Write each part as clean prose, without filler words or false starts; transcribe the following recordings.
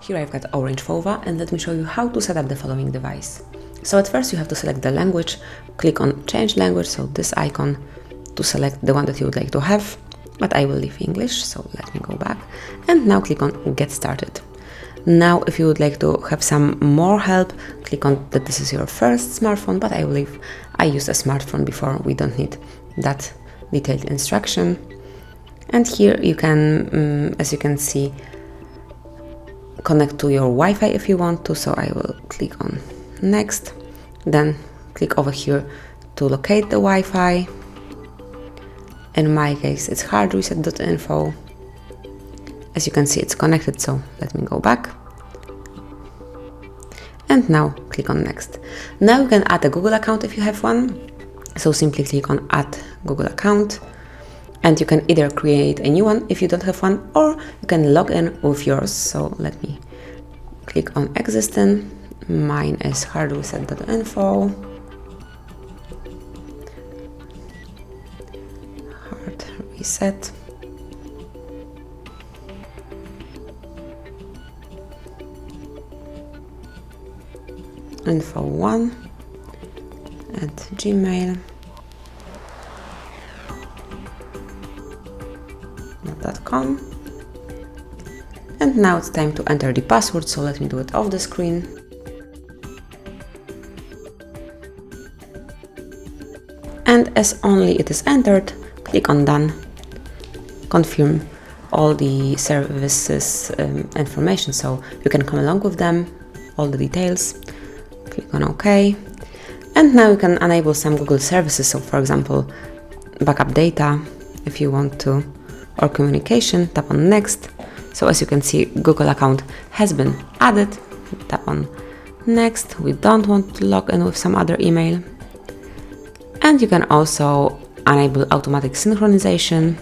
Here I've got Orange Fova, and let me show you how to set up the following device. So at first you have to select the language, click on change language, so this icon, to select the one that you would like to have, but I will leave English, so let me go back, and now click on get started. Now if you would like to have some more help, click on that this is your first smartphone, but I believe I used a smartphone before, we don't need that detailed instruction. And here you can, as you can see, connect to your Wi-Fi if you want to, so I will click on next, then click over here to locate the Wi-Fi. In my case it's HardReset.Info. As you can see it's connected, so let me go back. And now click on next. Now you can add a Google account if you have one, so simply click on add Google account. And you can either create a new one if you don't have one, or you can log in with yours. So let me click on existing. Mine is HardReset.Info. Hard reset. Info1 at Gmail. .com. And now it's time to enter the password, so let me do it off the screen. And as only it is entered, click on done. Confirm all the services information, so you can come along with them, all the details. Click on OK. And now you can enable some Google services, so for example backup data if you want to, or communication. Tap on next. So as you can see, Google account has been added. Tap on next. We don't want to log in with some other email. And you can also enable automatic synchronization,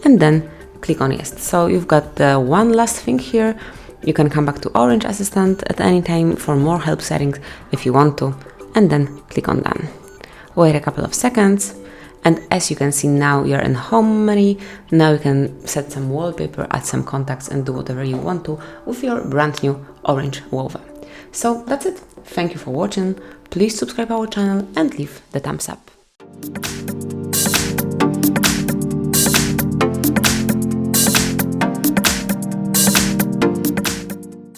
and then click on yes. So you've got the one last thing here. You can come back to Orange Assistant at any time for more help settings if you want to, and then click on done. Wait a couple of seconds. And as you can see, now you're in home menu. Now you can set some wallpaper, add some contacts, and do whatever you want to with your brand new Orange Fova. So that's it. Thank you for watching. Please subscribe our channel and leave the thumbs up.